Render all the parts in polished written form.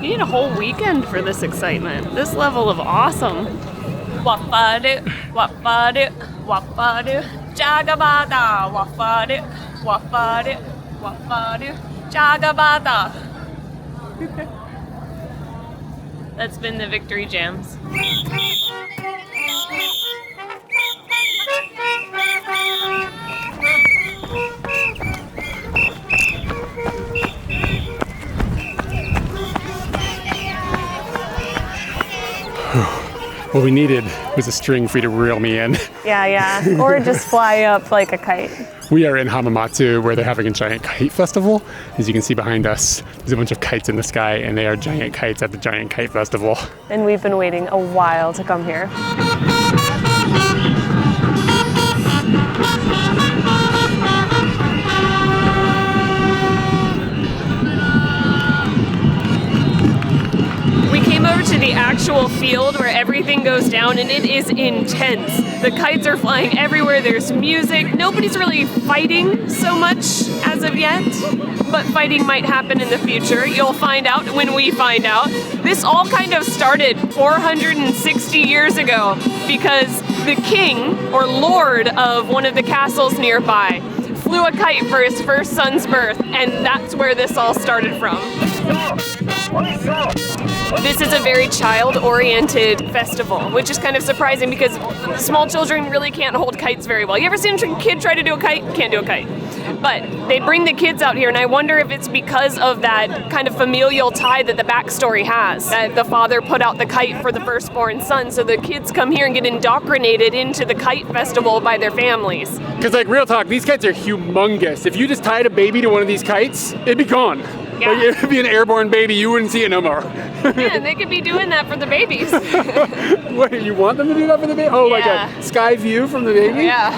You need a whole weekend for this excitement. This level of awesome. Wapadu, wapadu, wapadu, jagabada, wapadu, wapadu, wapadu, jagabada. That's been the Victory Jams. What we needed was a string for you to reel me in. Yeah. Or just fly up like a kite. We are in Hamamatsu, where they're having a giant kite festival. As you can see behind us, there's a bunch of kites in the sky, and they are giant kites at the giant kite festival. And we've been waiting a while to come here. We came over to the actual field where everything goes down, and it is intense. The kites are flying everywhere, there's music. Nobody's really fighting so much as of yet, but fighting might happen in the future. You'll find out when we find out. This all kind of started 460 years ago because the king or lord of one of the castles nearby flew a kite for his first son's birth, and that's where this all started from. This is a very child-oriented festival, which is kind of surprising because small children really can't hold kites very well. You ever seen a kid try to do a kite? Can't do a kite. But they bring the kids out here, and I wonder if it's because of that kind of familial tie that the backstory has. That the father put out the kite for the firstborn son, so the kids come here and get indoctrinated into the kite festival by their families. Because like real talk, these kites are humongous. If you just tied a baby to one of these kites, it'd be gone. Yeah. Like, it'd be an airborne baby, you wouldn't see it no more. Yeah, and they could be doing that for the babies. Wait, you want them to do that for the baby? Oh, yeah. Like a sky view from the baby? Yeah.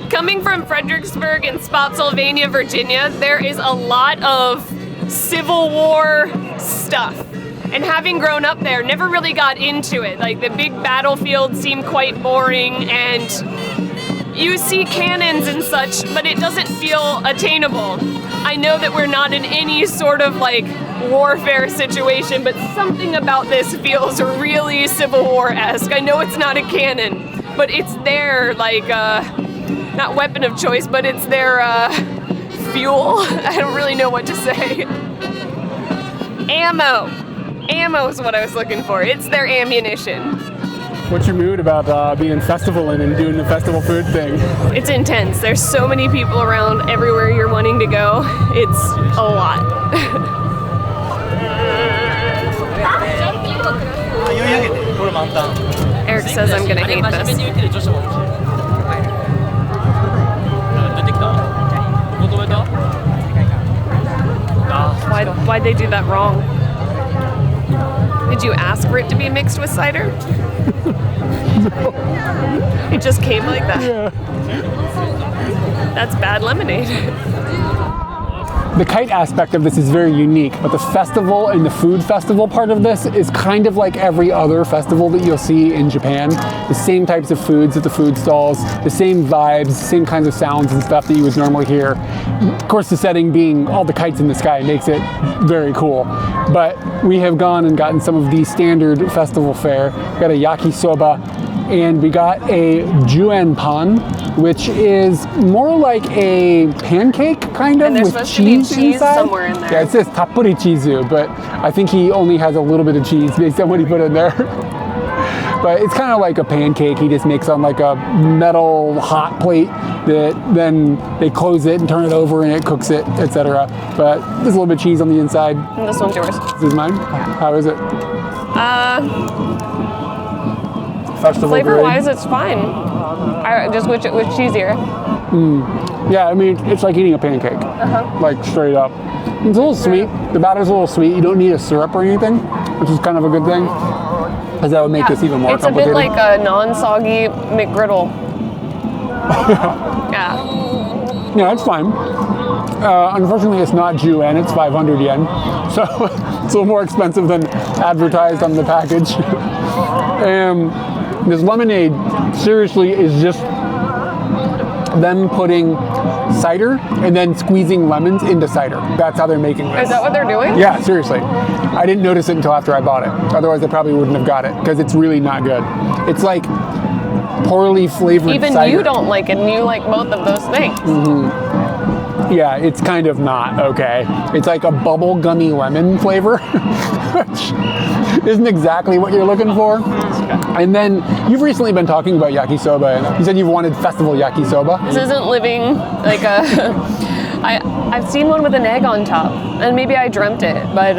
Coming from Fredericksburg and Spotsylvania, Virginia, there is a lot of Civil War stuff. And having grown up there, never really got into it. Like the big battlefields seem quite boring, and you see cannons and such, but it doesn't feel attainable. I know that we're not in any sort of like warfare situation, but something about this feels really Civil War-esque. I know it's not a cannon, but it's their like, not weapon of choice, but it's their fuel. I don't really know what to say. Ammo. Ammo is what I was looking for. It's their ammunition. What's your mood about being festivaling and doing the festival food thing? It's intense. There's so many people around everywhere you're wanting to go. It's a lot. Eric says I'm gonna hate this. Why'd they do that wrong? Did you ask for it to be mixed with cider? No. It just came like that? Yeah. That's bad lemonade. The kite aspect of this is very unique, but the festival and the food festival part of this is kind of like every other festival that you'll see in Japan. The same types of foods at the food stalls, the same vibes, same kinds of sounds and stuff that you would normally hear. Of course, the setting being all the kites in the sky makes it very cool. But we have gone and gotten some of the standard festival fare. We got a yakisoba, and we got a juan pan, which is more like a pancake, kind of, with cheese inside. Somewhere in there. Yeah, it says tappuri chizu, but I think he only has a little bit of cheese based on what he put in there. But it's kind of like a pancake. He just makes on like a metal hot plate that then they close it and turn it over and it cooks it, etc. But there's a little bit of cheese on the inside. And this one's yours. This is mine? How is it? Festival Flavor-wise, it's fine. I just wish it was cheesier. Yeah, I mean, it's like eating a pancake. Like, straight up. It's a little sweet. The batter's a little sweet. You don't need a syrup or anything, which is kind of a good thing, because that would make this even more complicated. It's a bit like a non-soggy McGriddle. Yeah. Yeah, it's fine. Unfortunately, it's not juan, it's 500 yen. So it's a little more expensive than advertised on the package. This lemonade, seriously, is just them putting cider and then squeezing lemons into cider. That's how they're making this. Is that what they're doing? Yeah, seriously. I didn't notice it until after I bought it. Otherwise, I probably wouldn't have got it because it's really not good. It's like poorly flavored Even cider. you don't like it, and you like both of those things. Yeah, it's kind of not okay. It's like a bubble gummy lemon flavor, which isn't exactly what you're looking for. And then you've recently been talking about yakisoba, and you said you've wanted festival yakisoba. This isn't living like a... I've seen one with an egg on top, and maybe I dreamt it, but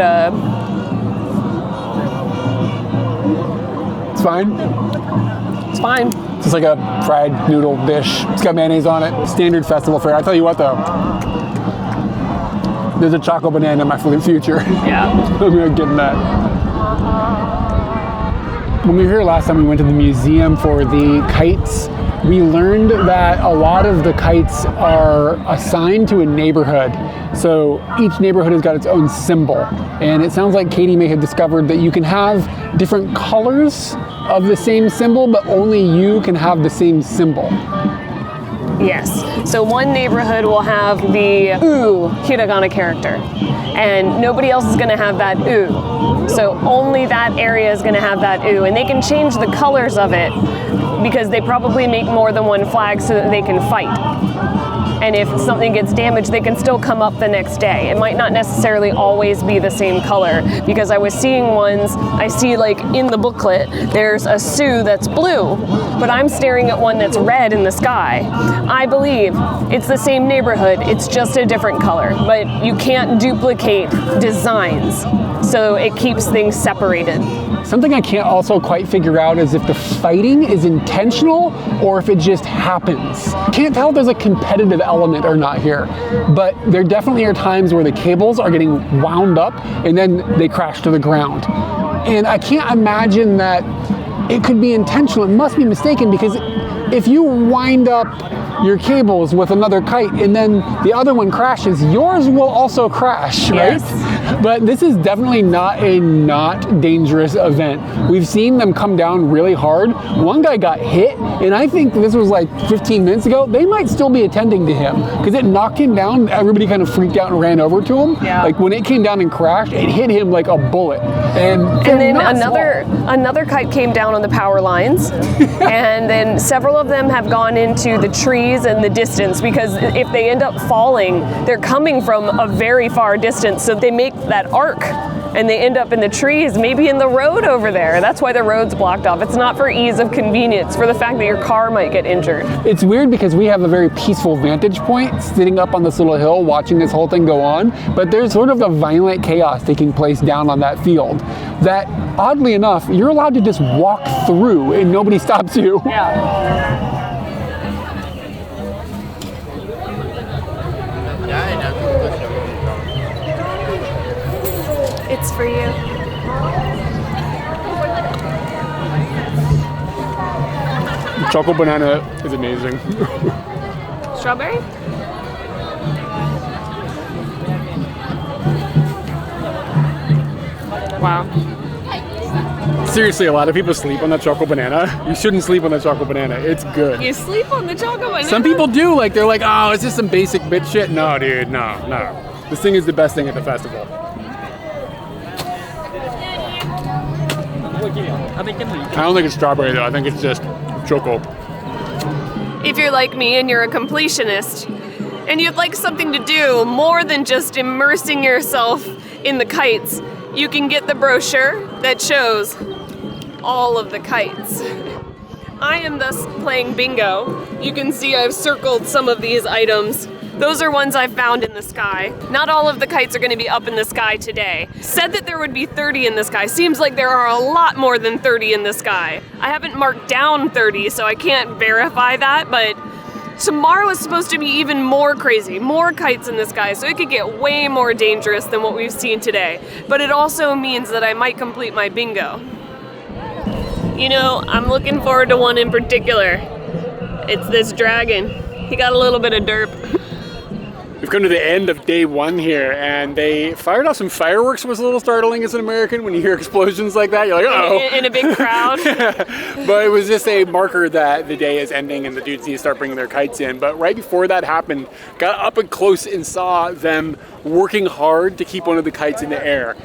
It's fine. it's fine. It's just like a fried noodle dish. It's got mayonnaise on it. Standard festival fare. I tell you what though, there's a choco banana in my future. Yeah. I'm gonna give them that. When we were here last time, we went to the museum for the kites. We learned that a lot of the kites are assigned to a neighborhood. So each neighborhood has got its own symbol. And it sounds like Katie may have discovered that you can have different colors of the same symbol, but only you can have the same symbol. Yes. So one neighborhood will have the ooh hiragana character, and nobody else is going to have that ooh. So only that area is going to have that ooh, and they can change the colors of it because they probably make more than one flag so that they can fight. And if something gets damaged, they can still come up the next day. It might not necessarily always be the same color, because I was seeing ones, I see like in the booklet, there's a Sioux that's blue, but I'm staring at one that's red in the sky. I believe it's the same neighborhood, it's just a different color, but you can't duplicate designs, so it keeps things separated. Something I can't also quite figure out is if the fighting is intentional or if it just happens. Can't tell if there's a competitive element or not here, but there definitely are times where the cables are getting wound up and then they crash to the ground. And I can't imagine that it could be intentional. It must be mistaken, because if you wind up your cables with another kite and then the other one crashes, yours will also crash, right? Yes. But this is definitely not a not dangerous event. We've seen them come down really hard. One guy got hit, and I think this was like 15 minutes ago. They might still be attending to him because it knocked him down. Everybody kind of freaked out and ran over to him. Yeah. Like when it came down and crashed, it hit him like a bullet. And then another kite came down on the power lines, and then several of them have gone into the trees and the distance, because if they end up falling, they're coming from a very far distance, so they make that arc and they end up in the trees, maybe in the road over there. That's why the road's blocked off. It's not for ease of convenience, for the fact that your car might get injured. It's weird because we have a very peaceful vantage point sitting up on this little hill watching this whole thing go on, but there's sort of a violent chaos taking place down on that field that, oddly enough, you're allowed to just walk through and nobody stops you. Yeah. It's for you. Choco banana is amazing. Strawberry? Wow. Seriously, a lot of people sleep on that choco banana. You shouldn't sleep on that choco banana. It's good. You sleep on the chocolate banana? Some people do. Like, they're like, oh, it's just some basic bitch shit. No, dude, no. This thing is the best thing at the festival. I don't think it's strawberry, though. I think it's just choco. If you're like me and you're a completionist, and you'd like something to do more than just immersing yourself in the kites, you can get the brochure that shows all of the kites. I am thus playing bingo. You can see I've circled some of these items. Those are ones I've found in the sky. Not all of the kites are going to be up in the sky today. Said that there would be 30 in the sky. Seems like there are a lot more than 30 in the sky. I haven't marked down 30, so I can't verify that, but tomorrow is supposed to be even more crazy, more kites in the sky, so it could get way more dangerous than what we've seen today. But it also means that I might complete my bingo. You know, I'm looking forward to one in particular. It's this dragon. He got a little bit of derp. We've come to the end of day 1 here, and they fired off some fireworks. Was a little startling as an American when you hear explosions like that. You're like, oh. In a big crowd. But it was just a marker that the day is ending and the dudes need to start bringing their kites in. But right before that happened, got up and close and saw them working hard to keep one of the kites in the air.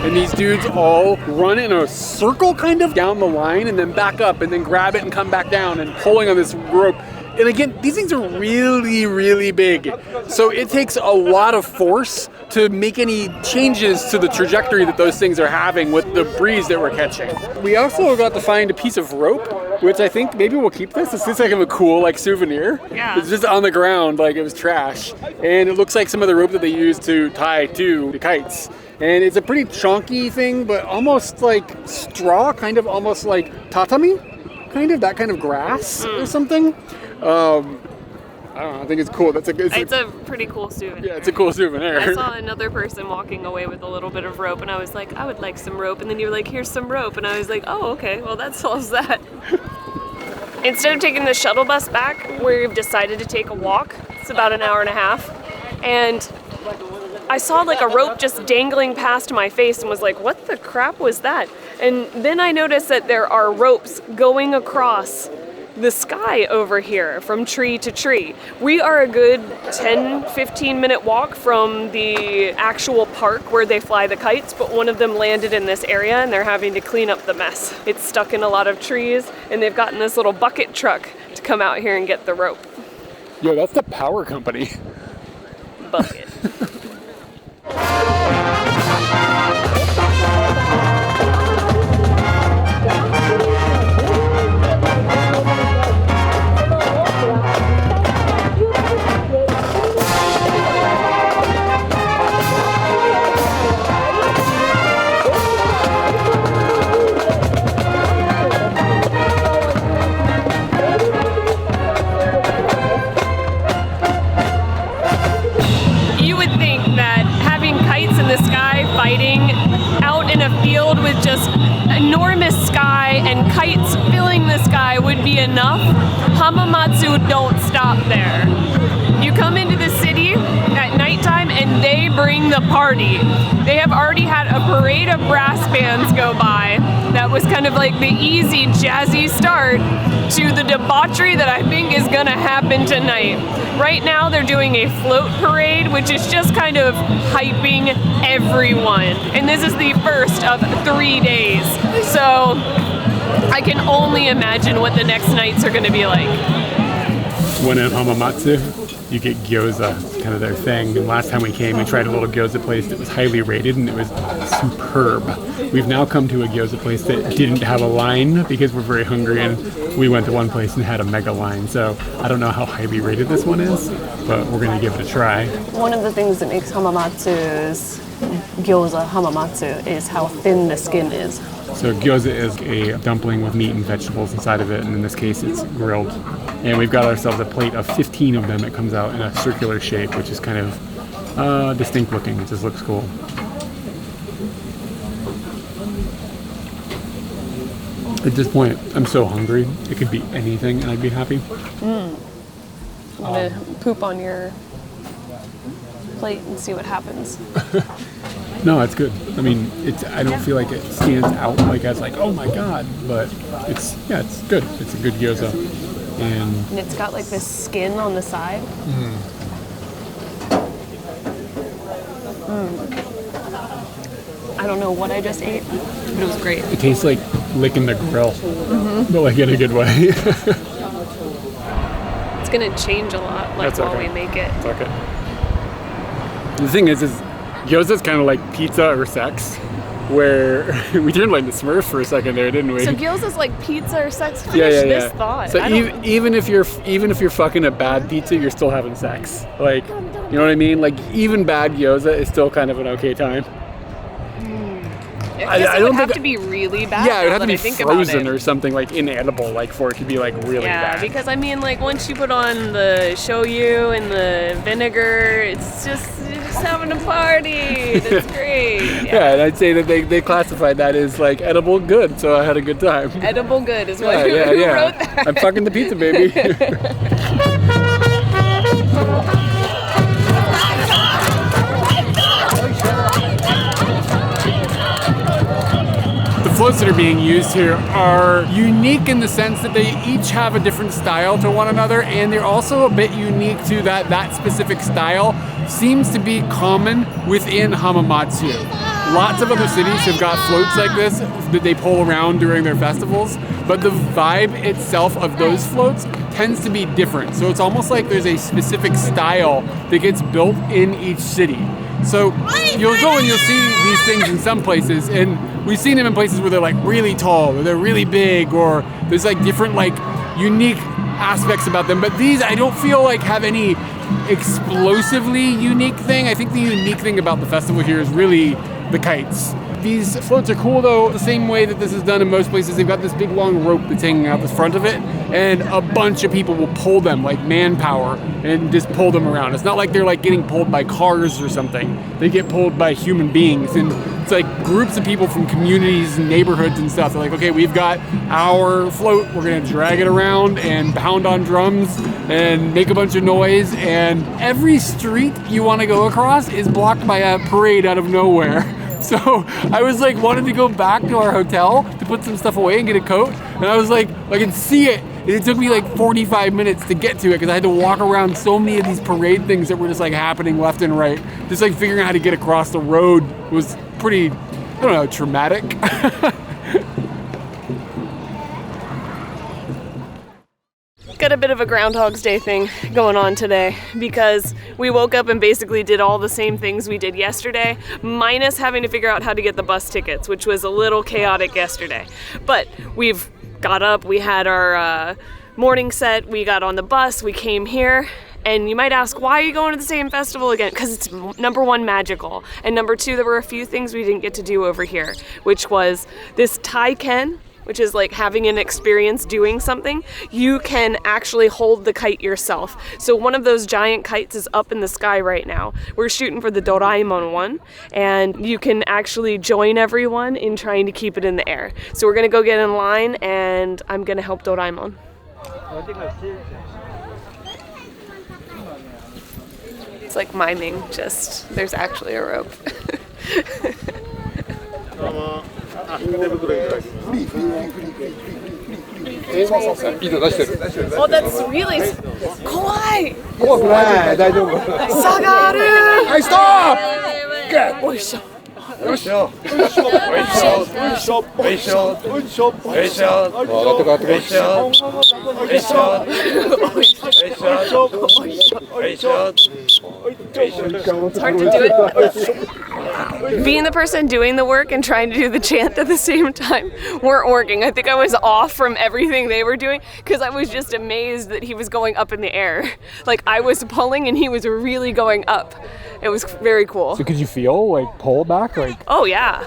And these dudes all run in a circle kind of down the line and then back up and then grab it and come back down and pulling on this rope. And again, these things are really, really big. So it takes a lot of force to make any changes to the trajectory that those things are having with the breeze that we're catching. We also got to find a piece of rope, which I think maybe we'll keep this. This looks like a cool souvenir. Yeah. It's just on the ground like it was trash. And it looks like some of the rope that they use to tie to the kites. And it's a pretty chunky thing, but almost like straw, kind of almost like tatami, kind of that kind of grass or something. I don't know, I think it's cool. It's a pretty cool souvenir. Yeah, it's a cool souvenir. I saw another person walking away with a little bit of rope, and I was like, I would like some rope. And then you were like, here's some rope. And I was like, oh, okay, well, that solves that. Instead of taking the shuttle bus back, we've decided to take a walk. It's about an hour and a half. And I saw like a rope just dangling past my face and was like, what the crap was that? And then I noticed that there are ropes going across the sky over here from tree to tree. We are a good 10-15 minute walk from the actual park where they fly the kites, but one of them landed in this area and they're having to clean up the mess. It's stuck in a lot of trees and they've gotten this little bucket truck to come out here and get the rope. Yo, that's the power company. Bucket. With just enormous sky and kites filling the sky would be enough. Hamamatsu don't stop there. You come into the city at nighttime and they bring the party. They have already had a parade of brass bands go by. That was kind of like the easy, jazzy start to the debauchery that I think is gonna happen tonight. Right now they're doing a float parade, which is just kind of hyping everyone. And this is the first of 3 days. So I can only imagine what the next nights are gonna be like. When at Hamamatsu, you get gyoza, kind of their thing. And last time we came, we tried a little gyoza place that was highly rated and it was superb. We've now come to a gyoza place that didn't have a line because we're very hungry and we went to one place and had a mega line. So I don't know how highly rated this one is, but we're gonna give it a try. One of the things that makes Hamamatsu's gyoza Hamamatsu is how thin the skin is. So gyoza is a dumpling with meat and vegetables inside of it, and in this case it's grilled. And we've got ourselves a plate of 15 of them. It comes out in a circular shape, which is kind of distinct looking. It just looks cool. At this point, I'm so hungry. It could be anything and I'd be happy. I'm gonna poop on your plate and see what happens. No, it's good. I mean, I don't feel like it stands out like as like, oh my god, but it's good. It's a good gyoza. And it's got like this skin on the side. I don't know what I just ate, but it was great. It tastes like licking the grill, but like in a good way. It's gonna change a lot while we make it. It's okay. The thing is gyoza is kind of like pizza or sex, where we turned like the Smurf for a second there, didn't we? So gyoza's like pizza or sex? Finish this thought. So even if you're fucking a bad pizza, you're still having sex. Like, you know what I mean? Like even bad gyoza is still kind of an okay time. I don't have to be really bad. Yeah, it would have to be frozen or something like inedible, like for it to be like really bad. Yeah, because I mean, like once you put on the shoyu and the vinegar, it's just Just having a party. That's great. Yeah, and I'd say that they classified that as like edible good, so I had a good time. Edible good is what who yeah. wrote that. I'm fucking the pizza, baby. The floats that are being used here are unique in the sense that they each have a different style to one another, and they're also a bit unique to that specific style seems to be common within Hamamatsu. Lots of other cities have got floats like this that they pull around during their festivals, but the vibe itself of those floats tends to be different. So it's almost like there's a specific style that gets built in each city. So you'll go and you'll see these things in some places, and we've seen them in places where they're like really tall, or they're really big, or there's like different like unique aspects about them. But these I don't feel like have any explosively unique thing. I think the unique thing about the festival here is really the kites. These floats are cool though, the same way that this is done in most places. They've got this big long rope that's hanging out the front of it, and a bunch of people will pull them like manpower and just pull them around. It's not like they're like getting pulled by cars or something. They get pulled by human beings, and it's like groups of people from communities and neighborhoods and stuff. They're like, okay, we've got our float, we're gonna drag it around and pound on drums and make a bunch of noise, and every street you wanna go across is blocked by a parade out of nowhere. So I was like wanted to go back to our hotel to put some stuff away and get a coat, and I was like, I can see it. And it took me like 45 minutes to get to it because I had to walk around so many of these parade things that were just like happening left and right. Just like figuring out how to get across the road was pretty, I don't know, traumatic. Got a bit of a Groundhog's Day thing going on today because we woke up and basically did all the same things we did yesterday, minus having to figure out how to get the bus tickets, which was a little chaotic yesterday. But we've got up, we had our morning set, we got on the bus, we came here, and you might ask, why are you going to the same festival again? Because it's number one, magical, and number two, there were a few things we didn't get to do over here, which was this Taiken, which is like having an experience doing something. You can actually hold the kite yourself. So one of those giant kites is up in the sky right now. We're shooting for the Doraemon one, and you can actually join everyone in trying to keep it in the air. So we're gonna go get in line, and I'm gonna help Doraemon. It's like miming, just there's actually a rope. Oh, that's really kawaii. Sagaru. Hey, stop! Oisho. It's hard to do it. Being the person doing the work and trying to do the chant at the same time weren't working. I think I was off from everything they were doing because I was just amazed that he was going up in the air. Like I was pulling and he was really going up. It was very cool. So could you feel like pull back? Like, oh yeah.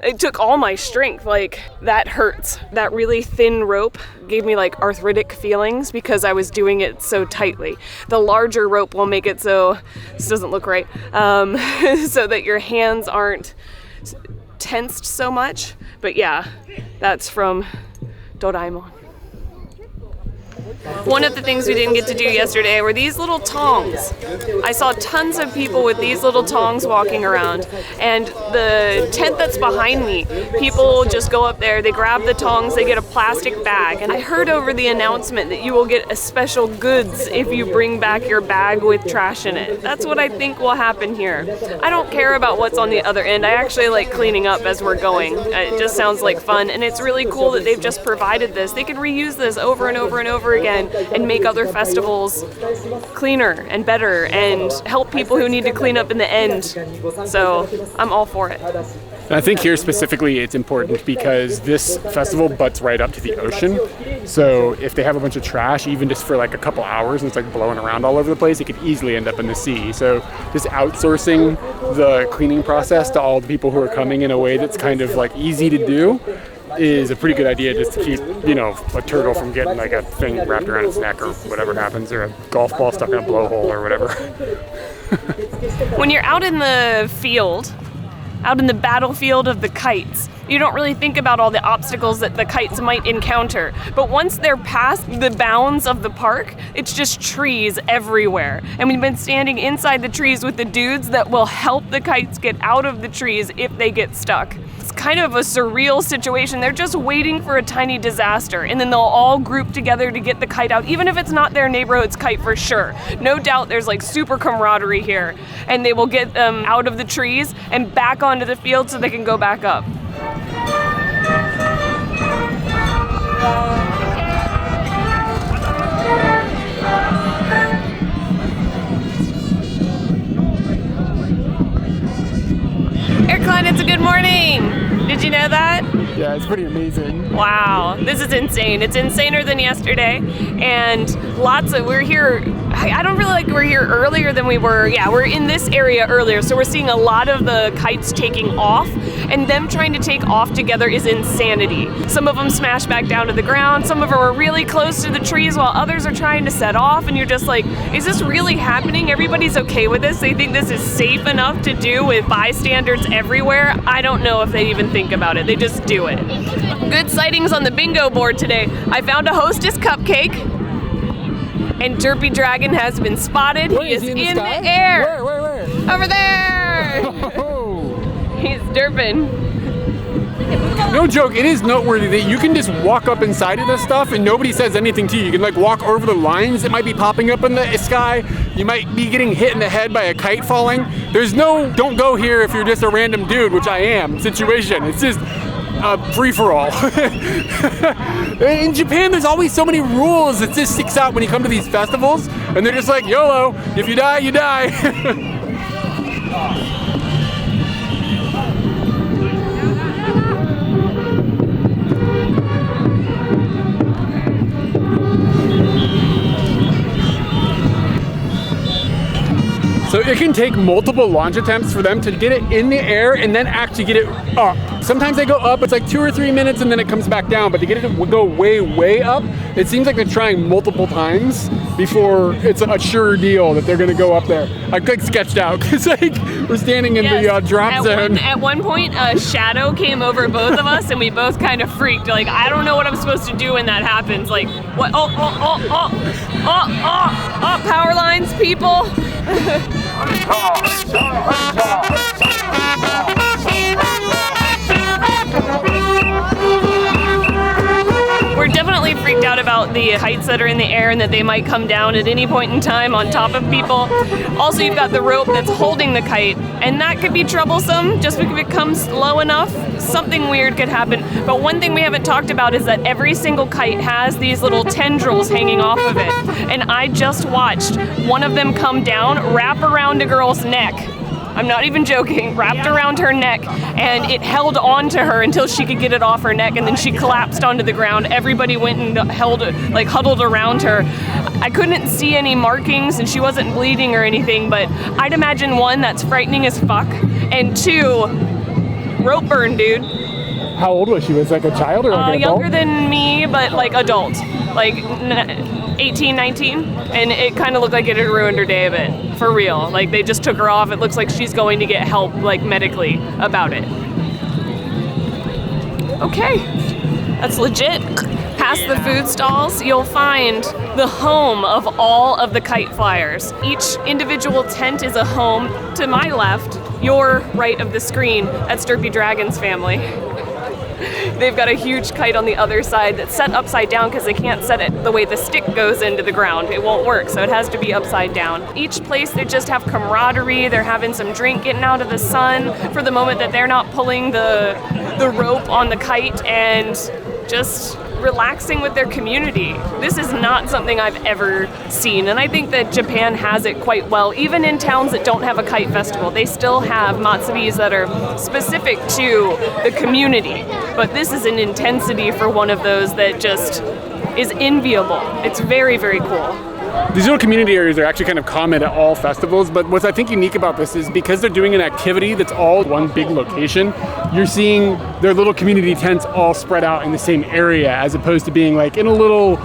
It took all my strength, like that hurts. That really thin rope gave me like arthritic feelings because I was doing it so tightly. The larger rope will make it so, this doesn't look right, so that your hands aren't tensed so much. But yeah, that's from Doraemon. One of the things we didn't get to do yesterday were these little tongs. I saw tons of people with these little tongs walking around, and the tent that's behind me, people just go up there, they grab the tongs, they get a plastic bag, and I heard over the announcement that you will get a special goods if you bring back your bag with trash in it. That's what I think will happen here. I don't care about what's on the other end. I actually like cleaning up as we're going. It just sounds like fun, and it's really cool that they've just provided this. They can reuse this over and over and over again and make other festivals cleaner and better and help people who need to clean up in the end. So I'm all for it. And I think here specifically it's important because this festival butts right up to the ocean. So if they have a bunch of trash, even just for like a couple hours and it's like blowing around all over the place, it could easily end up in the sea. So just outsourcing the cleaning process to all the people who are coming in a way that's kind of like easy to do is a pretty good idea, just to keep, you know, a turtle from getting like a thing wrapped around its neck or whatever happens, or a golf ball stuck in a blowhole or whatever. When you're out in the field, out in the battlefield of the kites, you don't really think about all the obstacles that the kites might encounter. But once they're past the bounds of the park, it's just trees everywhere. And we've been standing inside the trees with the dudes that will help the kites get out of the trees if they get stuck. It's kind of a surreal situation. They're just waiting for a tiny disaster, and then they'll all group together to get the kite out, even if it's not their neighborhood's kite for sure. No doubt there's like super camaraderie here, and they will get them out of the trees and back onto the field so they can go back up. Air it's a good morning. Did you know that? Yeah, it's pretty amazing. Wow, this is insane. It's insaner than yesterday, and we're here, I don't really like we're here earlier than we were. Yeah, we're in this area earlier, so we're seeing a lot of the kites taking off, and them trying to take off together is insanity. Some of them smash back down to the ground, some of them are really close to the trees while others are trying to set off, and you're just like, is this really happening? Everybody's okay with this? They think this is safe enough to do with bystanders everywhere? I don't know if they even think about it. They just do it. Good sightings on the bingo board today. I found a Hostess cupcake, and Derpy Dragon has been spotted. Where he is in in the the air. Where? Over there. He's derping. No joke, it is noteworthy that you can just walk up inside of this stuff and nobody says anything to you. You can like walk over the lines that might be popping up in the sky. You might be getting hit in the head by a kite falling. There's no don't go here if you're just a random dude, which I am, situation. It's just a free-for-all. In Japan, there's always so many rules. It just sticks out when you come to these festivals, and they're just like, YOLO, if you die, you die. So it can take multiple launch attempts for them to get it in the air and then actually get it up. Sometimes they go up, it's like 2 or 3 minutes and then it comes back down, but to get it to go way, way up, it seems like they're trying multiple times before it's a sure deal that they're gonna go up there. I like sketched out because like we're standing in the drop zone. At one point, a shadow came over both of us and we both kind of freaked. Like, I don't know what I'm supposed to do when that happens. Like, what? Oh, power lines, people. We're definitely freaked out about the kites that are in the air and that they might come down at any point in time on top of people. Also, you've got the rope that's holding the kite, and that could be troublesome. Just if it comes low enough, something weird could happen. But one thing we haven't talked about is that every single kite has these little tendrils hanging off of it. And I just watched one of them come down, wrap around a girl's neck. I'm not even joking, wrapped around her neck, and it held on to her until she could get it off her neck, and then she collapsed onto the ground. Everybody went and huddled around her. I couldn't see any markings, and she wasn't bleeding or anything, but I'd imagine one, that's frightening as fuck, and two, rope burn, dude. How old was she? Was like a child or like an adult? Younger than me, but like adult, like 18, 19, and it kind of looked like it had ruined her day a bit, for real. Like they just took her off. It looks like she's going to get help, like medically, about it. Okay, that's legit. Past the food stalls, you'll find the home of all of the kite flyers. Each individual tent is a home. To my left, your right of the screen, that's Derpy Dragon's family. They've got a huge kite on the other side that's set upside down because they can't set it the way the stick goes into the ground. It won't work, so it has to be upside down. Each place, they just have camaraderie. They're having some drink, getting out of the sun for the moment that they're not pulling the rope on the kite, and just relaxing with their community. This is not something I've ever seen, and I think that Japan has it quite well. Even in towns that don't have a kite festival, they still have matsubis that are specific to the community. But this is an intensity for one of those that just is enviable. It's very, very cool. These little community areas are actually kind of common at all festivals, but what's I think unique about this is because they're doing an activity that's all one big location, you're seeing their little community tents all spread out in the same area as opposed to being like in a little,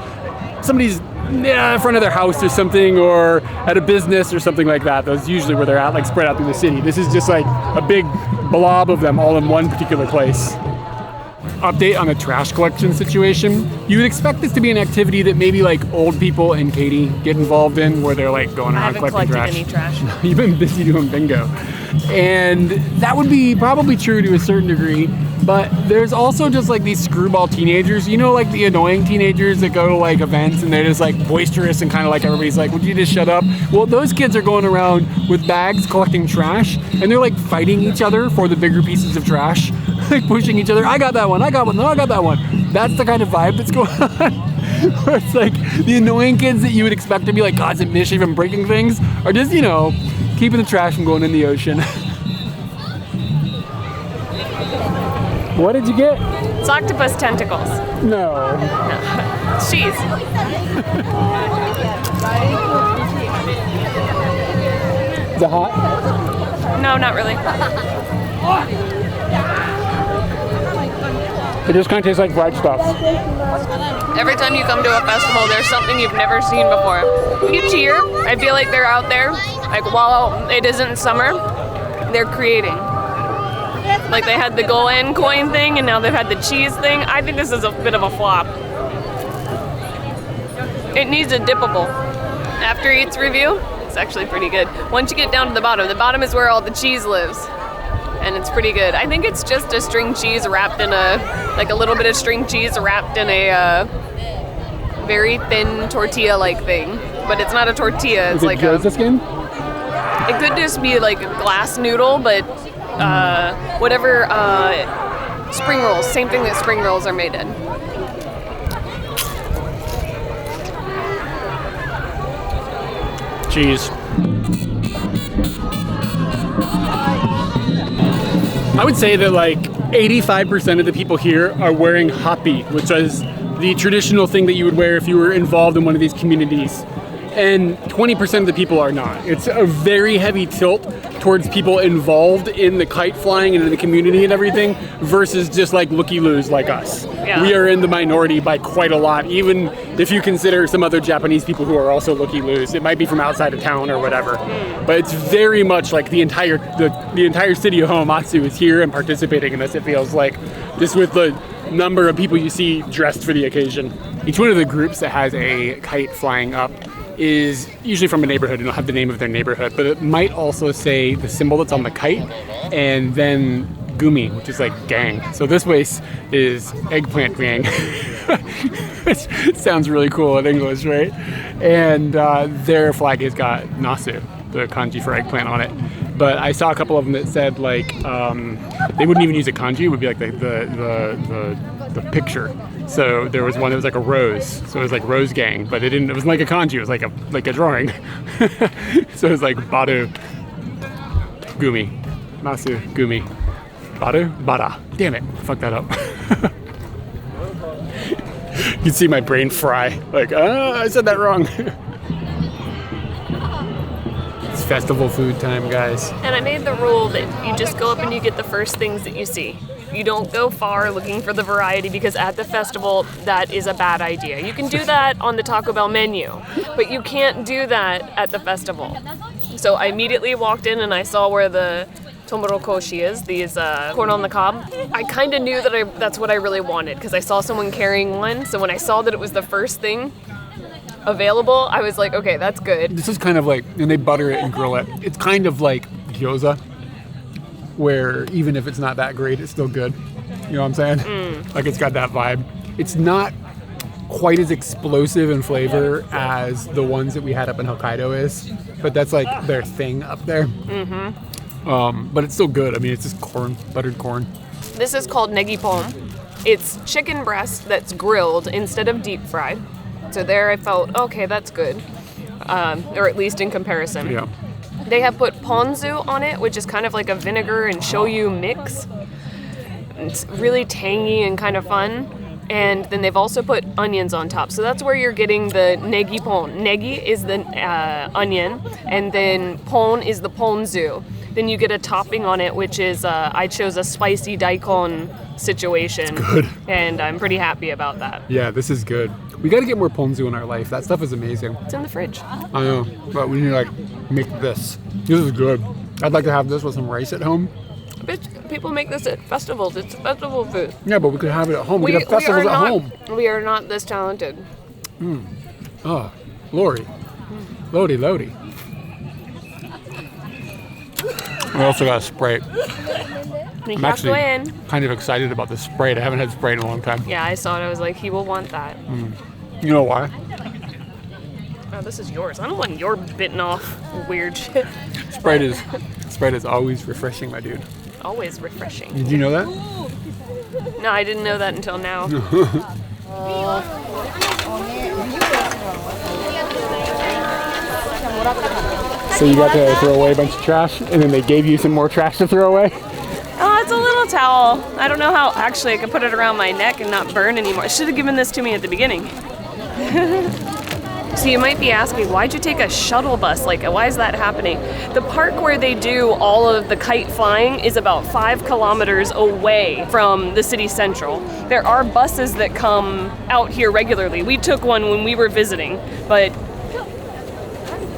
somebody's in front of their house or something, or at a business or something like that. That's usually where they're at, like spread out through the city. This is just like a big blob of them all in one particular place. Update on the trash collection situation. You would expect this to be an activity that maybe like old people and Katie get involved in, where they're like going around collecting trash. I haven't collected any trash. You've been busy doing bingo. And that would be probably true to a certain degree, but there's also just like these screwball teenagers, you know, like the annoying teenagers that go to like events and they're just like boisterous and kind of like everybody's like, would you just shut up? Well, those kids are going around with bags collecting trash, and they're like fighting each other for the bigger pieces of trash, like pushing each other. I got that one, I got one, no, I got that one. That's the kind of vibe that's going on. Where it's like the annoying kids that you would expect to be like gods of mischief and breaking things are just, you know, keeping the trash from going in the ocean. What did you get? It's octopus tentacles. No. Cheese. Is it hot? No, not really. It just kind of tastes like fried stuff. Every time you come to a festival, there's something you've never seen before. Each year, I feel like they're out there, like while it isn't summer, they're creating. Like they had the Goen coin thing, and now they've had the cheese thing. I think this is a bit of a flop. It needs a dippable. After Eats review, it's actually pretty good. Once you get down to the bottom is where all the cheese lives. And it's pretty good. I think it's just a string cheese wrapped in like a little bit of string cheese wrapped in a very thin tortilla-like thing. But it's not a tortilla, it's like gyoza skin? It could just be like a glass noodle, but whatever, spring rolls, same thing that spring rolls are made in. Cheese. I would say that like 85% of the people here are wearing hapi, which is the traditional thing that you would wear if you were involved in one of these communities. And 20% of the people are not. It's a very heavy tilt towards people involved in the kite flying and in the community and everything versus just like looky-loos like us. Yeah. We are in the minority by quite a lot, even if you consider some other Japanese people who are also looky-loos. It might be from outside of town or whatever. But it's very much like the entire city of Hamamatsu is here and participating in this, it feels like, just with the number of people you see dressed for the occasion. Each one of the groups that has a kite flying up is usually from a neighborhood, and it'll have the name of their neighborhood, but it might also say the symbol that's on the kite, and then gumi, which is like gang. So this place is eggplant gang, which sounds really cool in English, right? And their flag has got nasu, the kanji for eggplant, on it. But I saw a couple of them that said like they wouldn't even use a kanji; it would be like the picture. So there was one that was like a rose, so it was like Rose Gang, but it wasn't like a kanji, it was like a drawing. So it was like baru, gumi, nasu, gumi, baru, bara. Damn it, I fucked that up. You can see my brain fry, like, I said that wrong. It's festival food time, guys. And I made the rule that you just go up and you get the first things that you see. You don't go far looking for the variety, because at the festival, that is a bad idea. You can do that on the Taco Bell menu, but you can't do that at the festival. So I immediately walked in and I saw where the tomorokoshi is, these corn on the cob. I kind of knew that that's what I really wanted, because I saw someone carrying one. So when I saw that it was the first thing available, I was like, okay, that's good. This is kind of like, and they butter it and grill it. It's kind of like gyoza, where even if it's not that great, it's still good. You know what I'm saying? Like it's got that vibe. It's not quite as explosive in flavor as the ones that we had up in Hokkaido is, but that's like their thing up there. But it's still good. I mean, it's just corn, buttered corn. This is called negipon. It's chicken breast that's grilled instead of deep fried. So there I felt, okay, that's good. Or at least in comparison. Yeah. They have put ponzu on it, which is kind of like a vinegar and shoyu mix. It's really tangy and kind of fun. And then they've also put onions on top. So that's where you're getting the negi pon. Negi is the onion, and then pon is the ponzu. Then you get a topping on it, which is, I chose a spicy daikon situation. It's good. And I'm pretty happy about that. Yeah, this is good. We gotta get more ponzu in our life. That stuff is amazing. It's in the fridge. I know, but we need to like make this. This is good. I'd like to have this with some rice at home. People make this at festivals. It's festival food. Yeah, but we could have it at home. We could have festivals at home. We are not this talented. Oh, Lori. Lodi, Lodi. We also got a Sprite. I'm actually kind of excited about this Sprite. I haven't had Sprite in a long time. Yeah, I saw it. I was like, he will want that. You know why? Oh, this is yours. I don't want your bitten off weird shit. Sprite is always refreshing, my dude. Always refreshing. Did you know that? No, I didn't know that until now. So you got to throw away a bunch of trash, and then they gave you some more trash to throw away? Oh, it's a little towel. I don't know how, actually, I could put it around my neck and not burn anymore. I should have given this to me at the beginning. So you might be asking, why'd you take a shuttle bus? Like, why is that happening? The park where they do all of the kite flying is about 5 kilometers away from the city central. There are buses that come out here regularly. We took one when we were visiting, but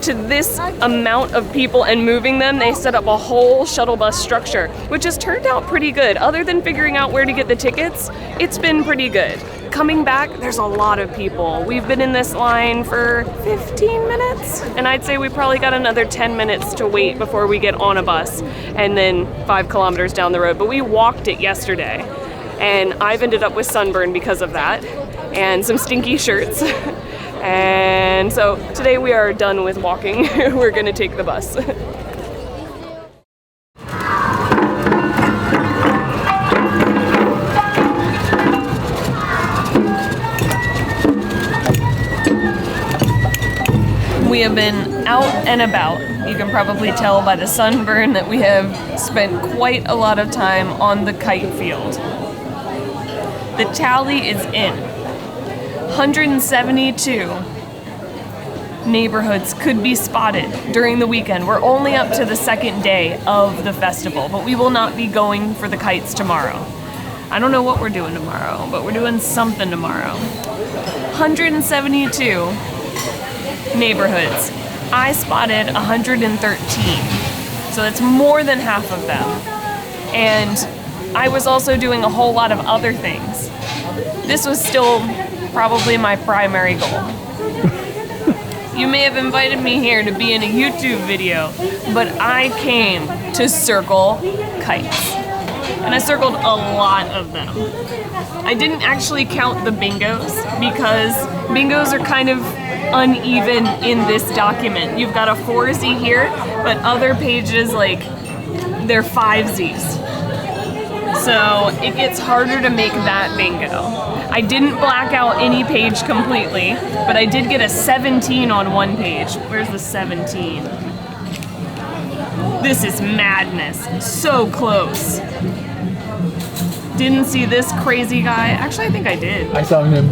to this amount of people and moving them, they set up a whole shuttle bus structure, which has turned out pretty good. Other than figuring out where to get the tickets, it's been pretty good. Coming back, there's a lot of people. We've been in this line for 15 minutes, and I'd say we probably got another 10 minutes to wait before we get on a bus, and then 5 kilometers down the road. But we walked it yesterday, and I've ended up with sunburn because of that, and some stinky shirts. And so today we are done with walking. We're gonna take the bus. We have been out and about. You can probably tell by the sunburn that we have spent quite a lot of time on the kite field. The tally is in. 172 neighborhoods could be spotted during the weekend. We're only up to the second day of the festival, but we will not be going for the kites tomorrow. I don't know what we're doing tomorrow, but we're doing something tomorrow. 172 neighborhoods. I spotted 113, so that's more than half of them. And I was also doing a whole lot of other things. This was still probably my primary goal. You may have invited me here to be in a YouTube video, but I came to circle kites. And I circled a lot of them. I didn't actually count the bingos because bingos are kind of uneven in this document. You've got a 4Z here, but other pages, like, they're 5Zs. So it gets harder to make that bingo. I didn't black out any page completely, but I did get a 17 on one page. Where's the 17? This is madness. So close. Didn't see this crazy guy. Actually, I think I did. I saw him.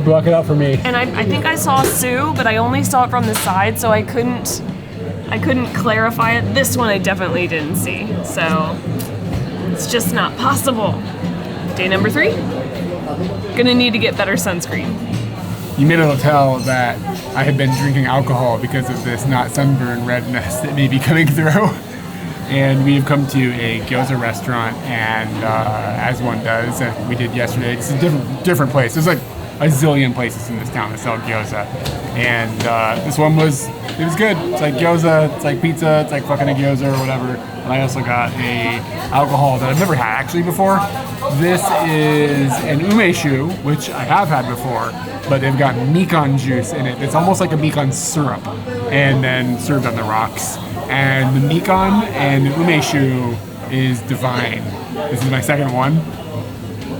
Block it out for me. And I think I saw Sue, but I only saw it from the side, so I couldn't clarify it. This one I definitely didn't see. So it's just not possible. Day number 3. Gonna need to get better sunscreen. You made able to tell that I had been drinking alcohol because of this not sunburn redness that may be coming through. And we have come to a gyoza restaurant, and as one does, we did yesterday, it's a different place. There's like a zillion places in this town that sell gyoza. And this one was good. It's like gyoza, it's like pizza, it's like fucking a gyoza or whatever. And I also got a alcohol that I've never had actually before. This is an umeshu, which I have had before, but they've got mikan juice in it. It's almost like a mikan syrup, and then served on the rocks. And the mikan and the umeshu is divine. This is my second one.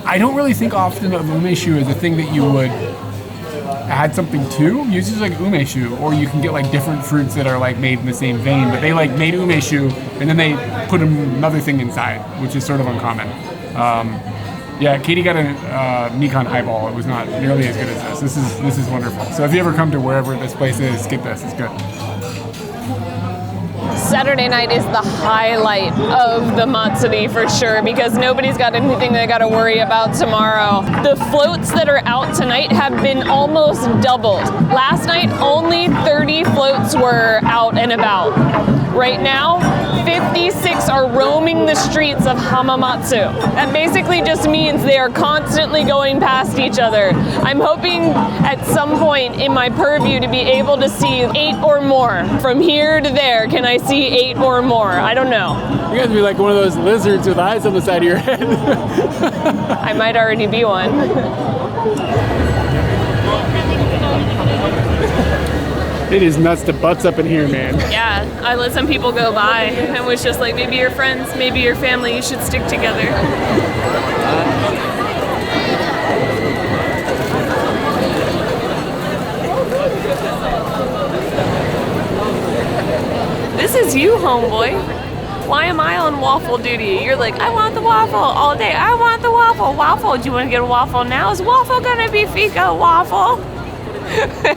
I don't really think often of umeshu as a thing that you would add something to. Usually like umeshu, or you can get like different fruits that are like made in the same vein, but they like made umeshu and then they put another thing inside, which is sort of uncommon. Yeah, Katie got a Nikon highball. It was not nearly as good as this. This is wonderful. So if you ever come to wherever this place is, get this. It's good. Saturday night is the highlight of the Matsuri for sure, because nobody's got anything they got to worry about tomorrow. The floats that are out tonight have been almost doubled. Last night, only 30 floats were out and about. Right now, 56 are roaming the streets of Hamamatsu. That basically just means they are constantly going past each other. I'm hoping at some point in my purview to be able to see 8 or more. From here to there, can I see 8 or more? I don't know. You guys be like one of those lizards with eyes on the side of your head. I might already be one. It is nuts to butts up in here, man. Yeah, I let some people go by and was just like, maybe your friends, maybe your family, you should stick together. This is you, homeboy. Why am I on waffle duty? You're like, I want the waffle all day. I want the waffle. Waffle, do you want to get a waffle now? Is waffle gonna be fika waffle?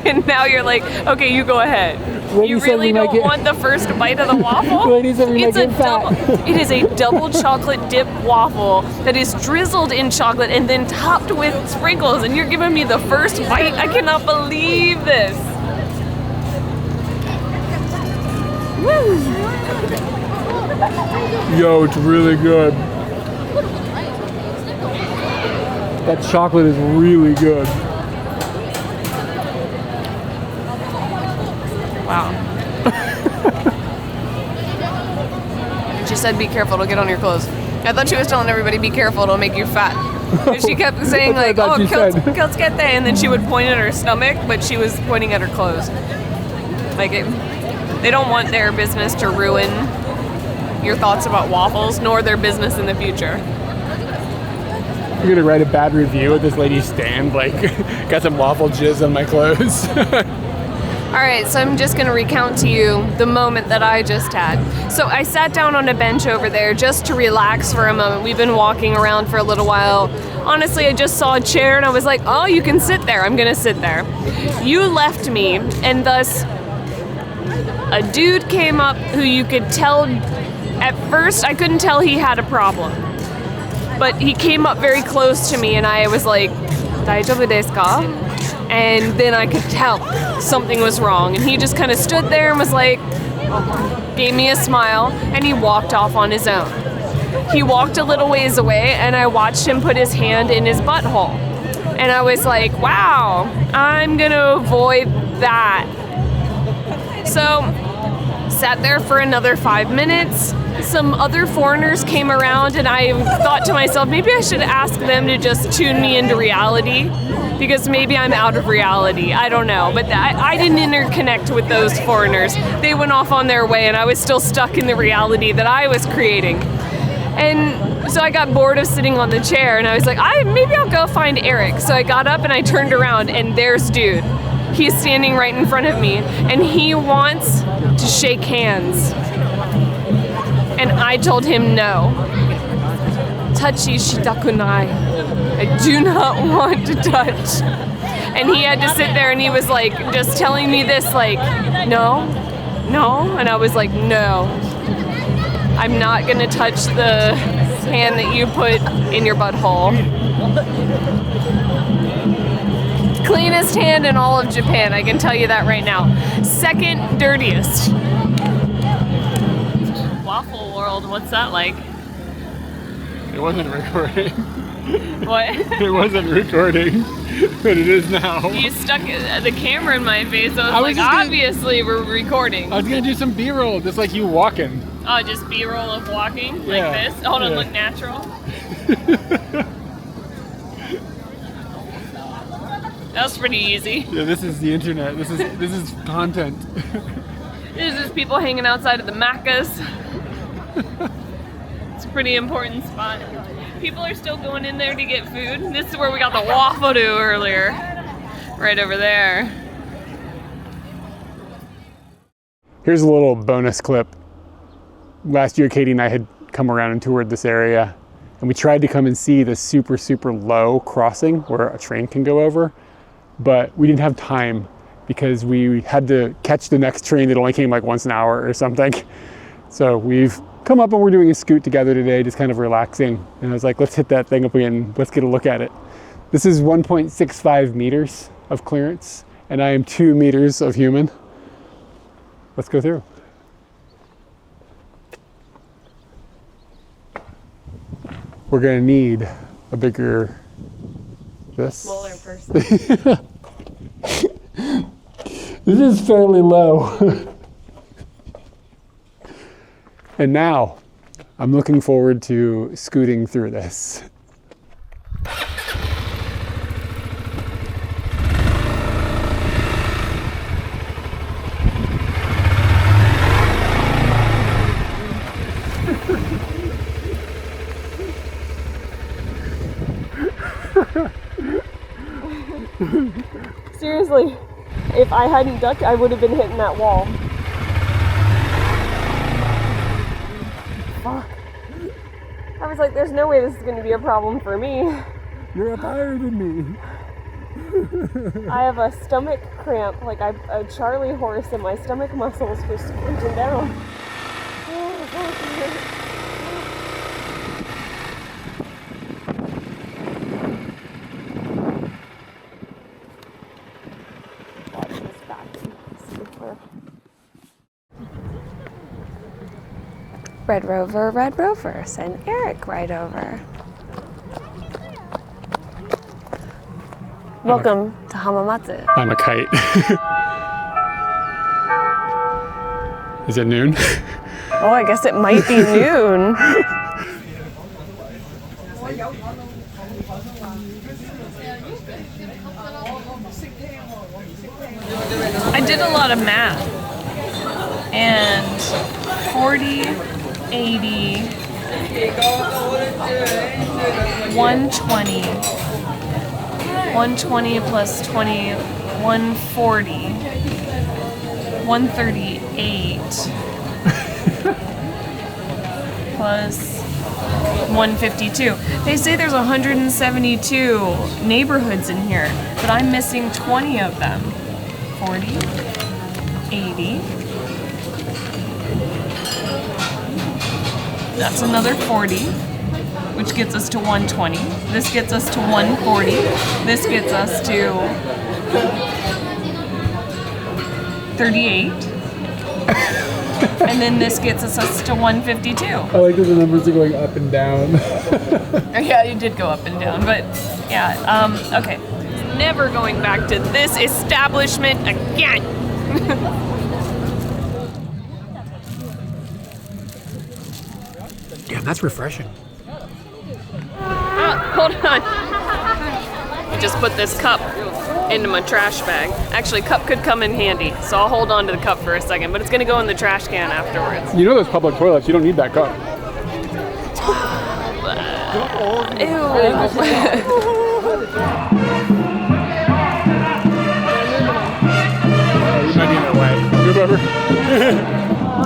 And now you're like, okay, you go ahead. You really don't want the first bite of the waffle? It is a double chocolate dip waffle that is drizzled in chocolate and then topped with sprinkles, and you're giving me the first bite? I cannot believe this. Woo. Yo, it's really good. That chocolate is really good. Wow. She said, be careful, it'll get on your clothes. I thought she was telling everybody, be careful, it'll make you fat. And she kept saying like, oh, kills get there, and then she would point at her stomach, but she was pointing at her clothes. Like, they don't want their business to ruin your thoughts about waffles, nor their business in the future. I'm gonna write a bad review of this lady's stand, like, got some waffle jizz on my clothes. All right, so I'm just gonna recount to you the moment that I just had. So I sat down on a bench over there just to relax for a moment. We've been walking around for a little while. Honestly, I just saw a chair and I was like, oh, you can sit there, I'm gonna sit there. You left me, and thus a dude came up who you could tell, at first I couldn't tell he had a problem. But he came up very close to me and I was like, "Daijoubu desu ka?" And then I could tell something was wrong. And he just kind of stood there and was like, gave me a smile, and he walked off on his own. He walked a little ways away and I watched him put his hand in his butthole. And I was like, wow, I'm gonna avoid that. So, sat there for another 5 minutes. Some other foreigners came around and I thought to myself, maybe I should ask them to just tune me into reality, because maybe I'm out of reality. I don't know. But I didn't interconnect with those foreigners. They went off on their way and I was still stuck in the reality that I was creating. And so I got bored of sitting on the chair and I was like, maybe I'll go find Eric. So I got up and I turned around and there's dude. He's standing right in front of me and he wants to shake hands. And I told him no. Tachi shitakunai. I do not want to touch. And he had to sit there and he was like, just telling me this like, no. And I was like, no. I'm not gonna touch the hand that you put in your butthole. Cleanest hand in all of Japan, I can tell you that right now. Second dirtiest. Waffle World, what's that like? It wasn't recording. What? It wasn't recording, but it is now. You stuck the camera in my face, so I was like, obviously we're recording. I was gonna do some B-roll, just like you walking. Oh, just B-roll of walking, like this? Hold on, look natural. That was pretty easy. Yeah, this is the internet. This is content. There's just people hanging outside of the Maccas. It's a pretty important spot. People are still going in there to get food. This is where we got the waffle do earlier. Right over there. Here's a little bonus clip. Last year, Katie and I had come around and toured this area, And we tried to come and see the super, super low crossing where a train can go over, but we didn't have time because we had to catch the next train that only came like once an hour or something. So we've come up and we're doing a scoot together today, just kind of relaxing. And I was like, let's hit that thing up again. Let's get a look at it. This is 1.65 meters of clearance, and I am 2 meters of human. Let's go through. We're gonna need a bigger, Smaller person. This is fairly low. And now, I'm looking forward to scooting through this. Seriously, if I hadn't ducked, I would have been hitting that wall. Fuck. I was like, there's no way this is going to be a problem for me. You're up higher than me. I have a stomach cramp, like a Charlie horse, and my stomach muscles were squinting down. Red Rover, send Eric right over. Welcome to Hamamatsu. I'm a kite. Is it noon? Oh, I guess it might be noon. I did a lot of math, and 40, 80, 120, 120 plus 20, 140, 138 plus 152. They say there's 172 neighborhoods in here, but I'm missing 20 of them. 40, 80, that's another 40, which gets us to 120. This gets us to 140. This gets us to 38. And then this gets us to 152. I like that the numbers are going up and down. Yeah, you did go up and down, but yeah, okay. Never going back to this establishment again. Damn, that's refreshing. Hold on. I just put this cup into my trash bag. Actually, cup could come in handy, so I'll hold on to the cup for a second, but it's gonna go in the trash can afterwards. You know those public toilets, you don't need that cup. Ew. You might be in their way. Move over.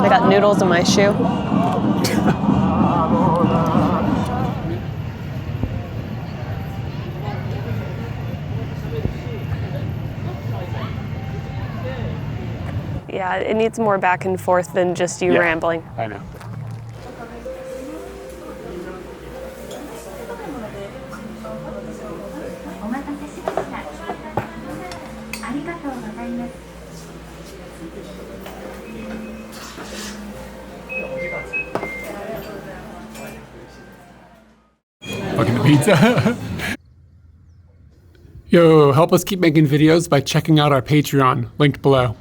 I got noodles in my shoe. Yeah, it needs more back and forth than just you rambling. I know. Fucking pizza. Yo, help us keep making videos by checking out our Patreon, linked below.